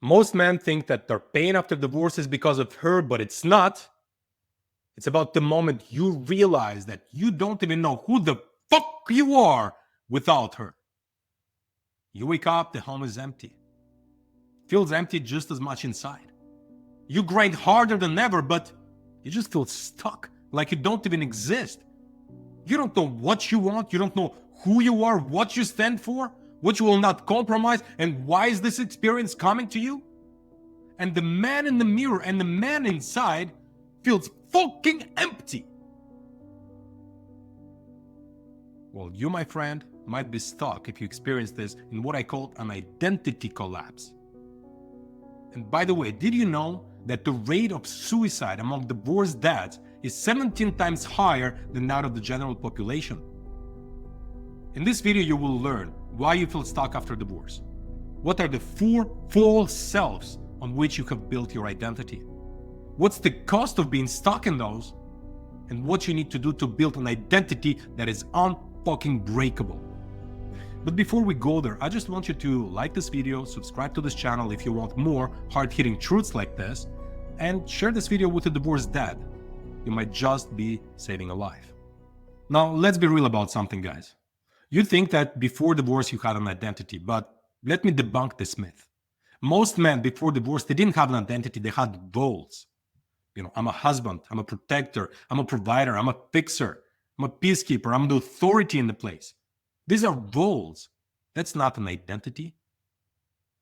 Most men think that their pain after divorce is because of her, but it's not. It's about the moment you realize that you don't even know who the fuck you are without her. You wake up, the home is empty. Feels empty just as much inside. You grind harder than ever, but you just feel stuck, like you don't even exist. You don't know what you want, you don't know who you are, what you stand for, what you will not compromise, and why is this experience coming to you? And the man in the mirror and the man inside feels fucking empty. Well, you, my friend, might be stuck if you experience this in what I call an identity collapse. And by the way, did you know that the rate of suicide among divorced dads is 17 times higher than that of the general population? In this video, you will learn why you feel stuck after divorce. What are the 4 false selves on which you have built your identity? What's the cost of being stuck in those? And what you need to do to build an identity that is unfucking breakable. But before we go there, I just want you to like this video, subscribe to this channel if you want more hard-hitting truths like this, and share this video with a divorced dad. You might just be saving a life. Now, let's be real about something, guys. You think that before divorce you had an identity, but let me debunk this myth. Most men before divorce, they didn't have an identity, they had roles. I'm a husband, I'm a protector, I'm a provider, I'm a fixer, I'm a peacekeeper, I'm the authority in the place. These are roles. That's not an identity.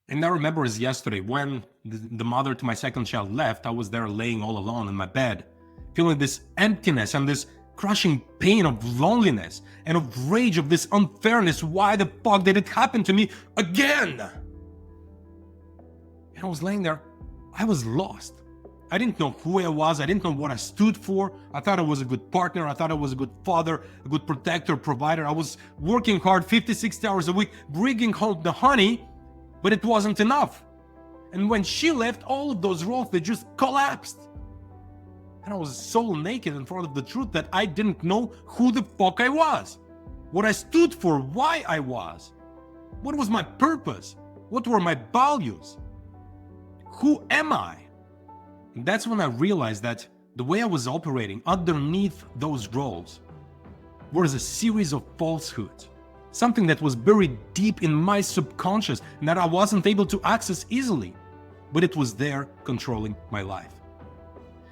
And I remember as yesterday when the mother to my second child left, I was there laying all alone in my bed, feeling this emptiness and this crushing pain of loneliness and of rage of this unfairness. Why the fuck did it happen to me again? And I was laying there, I was lost. I didn't know who I was. I didn't know what I stood for. I thought I was a good partner. I thought I was a good father, a good protector, provider. I was working hard 50, 60 hours a week, bringing home the honey, but it wasn't enough. And when she left, all of those roles, they just collapsed. And I was so naked in front of the truth that I didn't know who the fuck I was, what I stood for, why I was, what was my purpose, what were my values, who am I? And that's when I realized that the way I was operating underneath those roles was a series of falsehoods, something that was buried deep in my subconscious and that I wasn't able to access easily, but it was there controlling my life.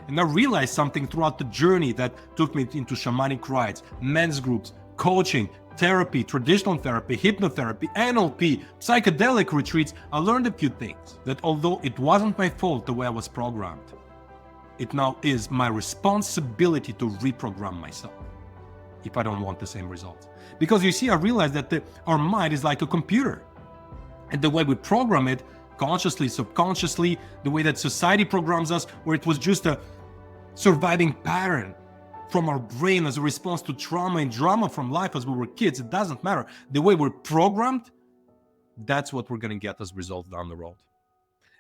And I realized something throughout the journey that took me into shamanic rites, men's groups, coaching, therapy, traditional therapy, hypnotherapy, NLP, psychedelic retreats. I learned a few things that although it wasn't my fault the way I was programmed, it now is my responsibility to reprogram myself if I don't want the same results. Because you see, I realized that our mind is like a computer. And the way we program it, consciously, subconsciously, the way that society programs us, where it was just a surviving pattern from our brain as a response to trauma and drama from life as we were kids, it doesn't matter. The way we're programmed, that's what we're going to get as results down the road.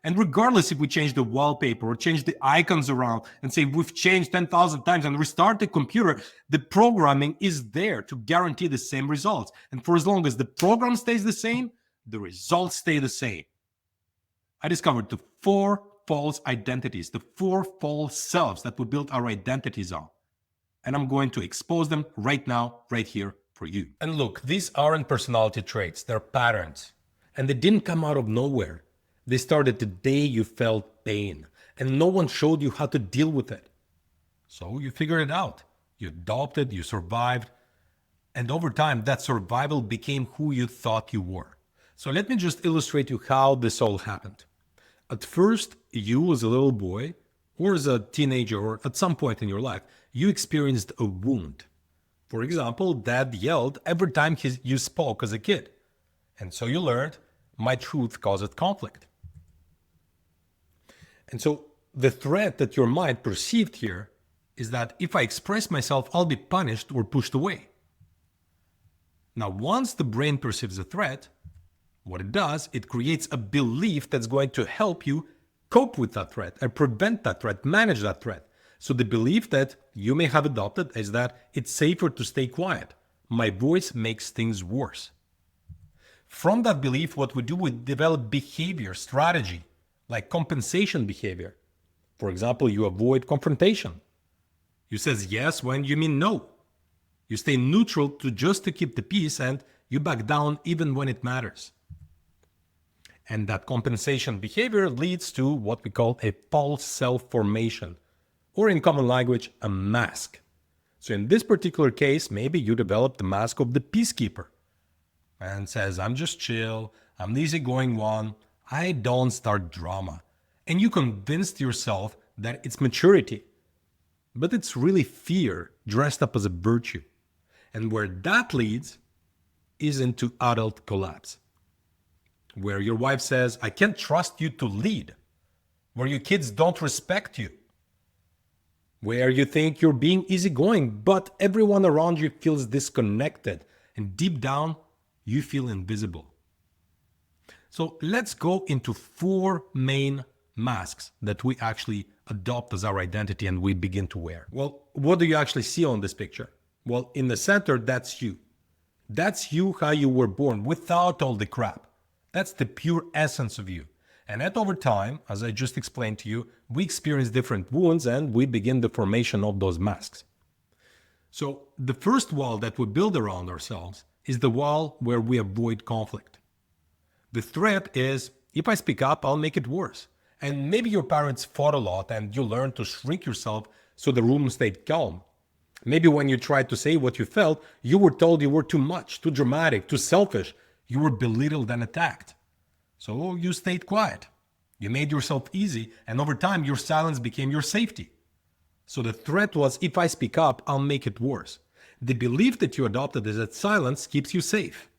And regardless if we change the wallpaper or change the icons around and say we've changed 10,000 times and restart the computer, the programming is there to guarantee the same results. And for as long as the program stays the same, the results stay the same. I discovered the 4 false identities, the 4 false selves that we built our identities on. And I'm going to expose them right now, right here for you. And look, these aren't personality traits, they're patterns. And they didn't come out of nowhere. They started the day you felt pain, and no one showed you how to deal with it. So you figured it out. You adopted, you survived, and over time, that survival became who you thought you were. So let me just illustrate you how this all happened. At first, you as a little boy, or as a teenager, or at some point in your life, you experienced a wound. For example, dad yelled every time you spoke as a kid. And so you learned, my truth caused conflict. And so the threat that your mind perceived here is that if I express myself, I'll be punished or pushed away. Now, once the brain perceives a threat, what it does, it creates a belief that's going to help you cope with that threat and prevent that threat, manage that threat. So the belief that you may have adopted is that it's safer to stay quiet. My voice makes things worse. From that belief, what we do, we develop behavior, strategy, like compensation behavior. For example, you avoid confrontation. You says yes when you mean no. You stay neutral to keep the peace, and you back down even when it matters. And that compensation behavior leads to what we call a false self formation, or in common language, a mask. So in this particular case, maybe you develop the mask of the peacekeeper and says, I'm just chill, I'm the easygoing one, I don't start drama. And you convinced yourself that it's maturity, but it's really fear dressed up as a virtue. And where that leads is into adult collapse, where your wife says, I can't trust you to lead, where your kids don't respect you, where you think you're being easygoing, but everyone around you feels disconnected, and deep down, you feel invisible. So let's go into 4 main masks that we actually adopt as our identity and we begin to wear. Well, what do you actually see on this picture? Well, in the center, that's you. That's you how you were born, without all the crap. That's the pure essence of you. And over time, as I just explained to you, we experience different wounds and we begin the formation of those masks. So the first wall that we build around ourselves is the wall where we avoid conflict. The threat is, if I speak up, I'll make it worse. And maybe your parents fought a lot and you learned to shrink yourself so the room stayed calm. Maybe when you tried to say what you felt, you were told you were too much, too dramatic, too selfish. You were belittled and attacked. So you stayed quiet. You made yourself easy, and over time your silence became your safety. So the threat was, if I speak up, I'll make it worse. The belief that you adopted is that silence keeps you safe.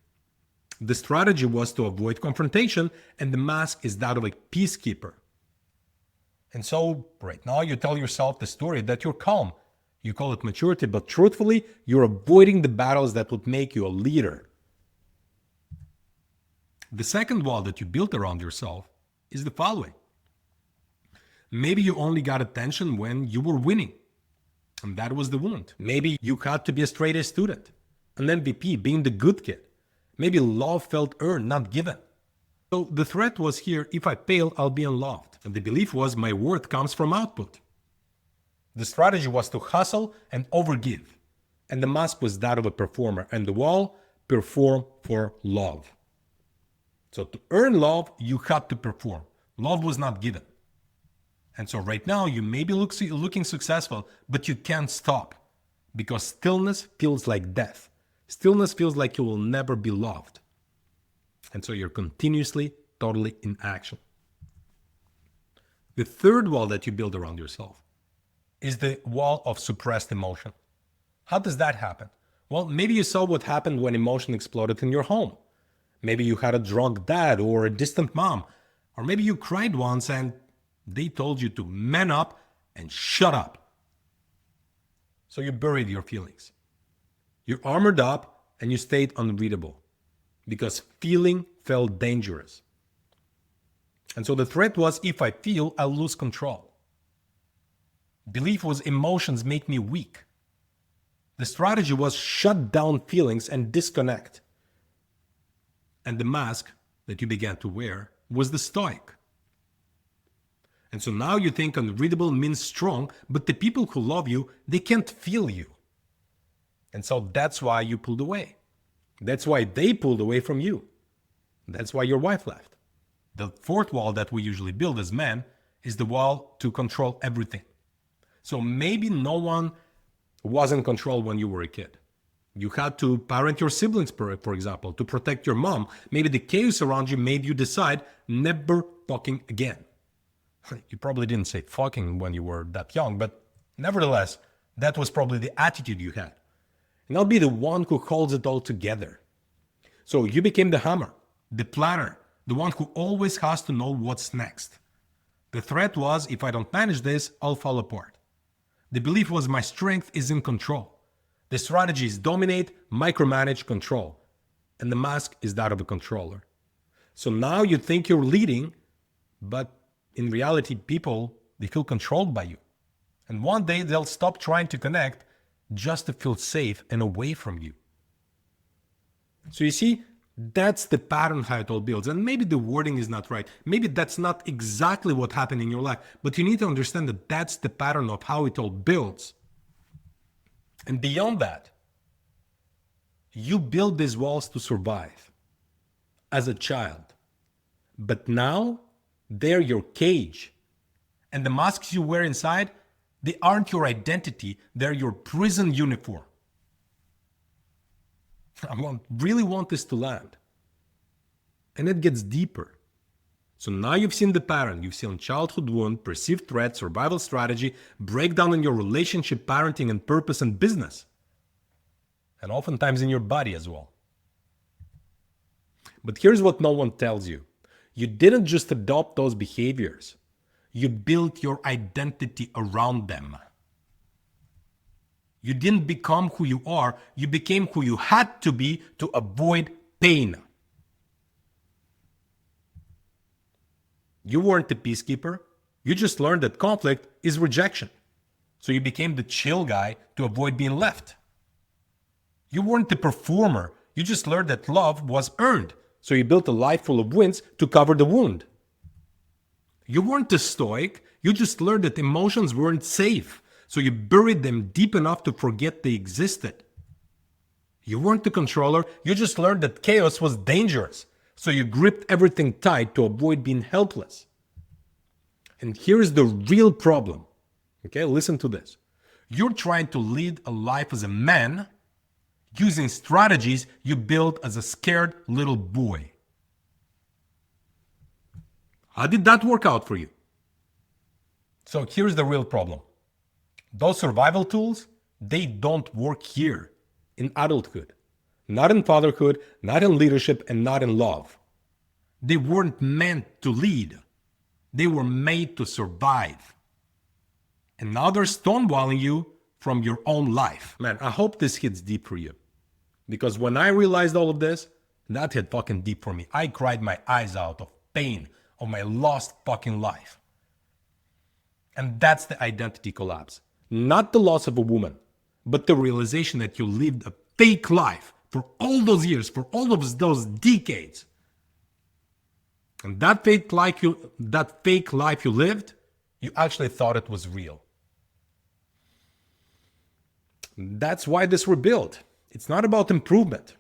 The strategy was to avoid confrontation, and the mask is that of a peacekeeper. And so right now you tell yourself the story that you're calm. You call it maturity, but truthfully, you're avoiding the battles that would make you a leader. The second wall that you built around yourself is the following. Maybe you only got attention when you were winning, and that was the wound. Maybe you had to be a straight A student, an MVP, being the good kid. Maybe love felt earned, not given. So the threat was here, if I fail, I'll be unloved. And the belief was my worth comes from output. The strategy was to hustle and overgive. And the mask was that of a performer. And the wall, perform for love. So to earn love, you had to perform. Love was not given. And so right now, you may be looking successful, but you can't stop. Because stillness feels like death. Stillness feels like you will never be loved. And so you're continuously, totally in action. The third wall that you build around yourself is the wall of suppressed emotion. How does that happen? Well, maybe you saw what happened when emotion exploded in your home. Maybe you had a drunk dad or a distant mom. Or maybe you cried once and they told you to man up and shut up. So you buried your feelings. You armored up and you stayed unreadable because feeling felt dangerous. And so the threat was, if I feel, I'll lose control. Belief was, emotions make me weak. The strategy was shut down feelings and disconnect. And the mask that you began to wear was the Stoic. And so now you think unreadable means strong, but the people who love you, they can't feel you. And so that's why you pulled away. That's why they pulled away from you. That's why your wife left. The fourth wall that we usually build as men is the wall to control everything. So maybe no one was in control when you were a kid. You had to parent your siblings, for example, to protect your mom. Maybe the chaos around you made you decide never fucking again. You probably didn't say fucking when you were that young, but nevertheless, that was probably the attitude you had. And I'll be the one who holds it all together. So you became the hammer, the planner, the one who always has to know what's next. The threat was, if I don't manage this, I'll fall apart. The belief was, my strength is in control. The strategy is dominate, micromanage, control. And the mask is that of a controller. So now you think you're leading, but in reality, people, they feel controlled by you. And one day they'll stop trying to connect just to feel safe and away from you. So you see, That's the pattern how it all builds. And maybe the wording is not right. Maybe that's not exactly what happened in your life. But you need to understand that that's the pattern of how it all builds. And beyond that, you build these walls to survive as a child. But now they're your cage. And the masks you wear inside, they aren't your identity. They're your prison uniform. I really want this to land. And it gets deeper. So now you've seen the pattern. You've seen childhood wound, perceived threat, survival strategy, breakdown in your relationship, parenting, and purpose and business. And oftentimes in your body as well. But here's what no one tells you. You didn't just adopt those behaviors. You built your identity around them. You didn't become who you are. You became who you had to be to avoid pain. You weren't the peacekeeper. You just learned that conflict is rejection. So you became the chill guy to avoid being left. You weren't the performer. You just learned that love was earned. So you built a life full of wins to cover the wound. You weren't the stoic. You just learned that emotions weren't safe. So you buried them deep enough to forget they existed. You weren't the controller. You just learned that chaos was dangerous. So you gripped everything tight to avoid being helpless. And here's the real problem. Okay, listen to this. You're trying to lead a life as a man using strategies you built as a scared little boy. How did that work out for you? So here's the real problem. Those survival tools, they don't work here in adulthood. Not in fatherhood, not in leadership, and not in love. They weren't meant to lead. They were made to survive. And now they're stonewalling you from your own life. Man, I hope this hits deep for you. Because when I realized all of this, that hit fucking deep for me. I cried my eyes out of pain of my lost fucking life. And that's the identity collapse. Not the loss of a woman, but the realization that you lived a fake life for all those years, for all of those decades. And that fake life you lived, you actually thought it was real. That's why this rebuild. It's not about improvement.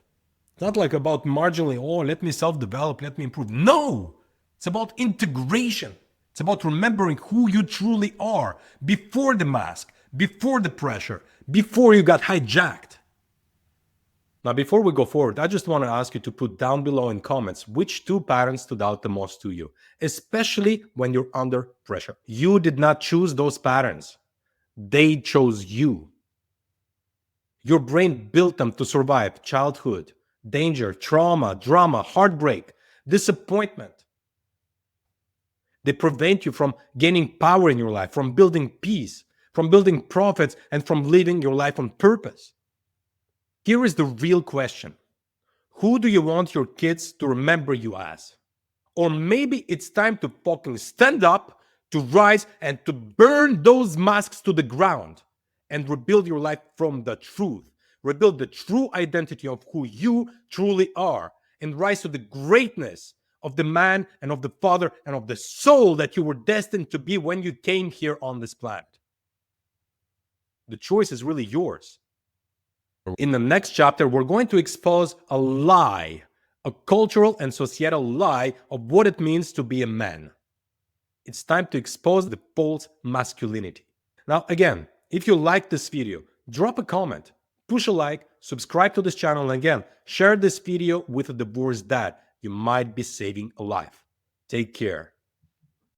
It's not like about marginally, let me self-develop, let me improve. No! It's about integration. It's about remembering who you truly are before the mask, before the pressure, before you got hijacked. Now, before we go forward, I just want to ask you to put down below in comments which two patterns stood out the most to you, especially when you're under pressure. You did not choose those patterns. They chose you. Your brain built them to survive childhood, danger, trauma, drama, heartbreak, disappointment. They prevent you from gaining power in your life, from building peace, from building profits, and from living your life on purpose. Here is the real question. Who do you want your kids to remember you as? Or maybe it's time to fucking stand up, to rise, and to burn those masks to the ground and rebuild your life from the truth. Rebuild the true identity of who you truly are and rise to the greatness of the man and of the father and of the soul that you were destined to be when you came here on this planet. The choice is really yours. In the next chapter, we're going to expose a lie, a cultural and societal lie of what it means to be a man. It's time to expose the false masculinity. Now, again, if you like this video, drop a comment, push a like, subscribe to this channel, and again, share this video with a divorced dad. You might be saving a life. Take care.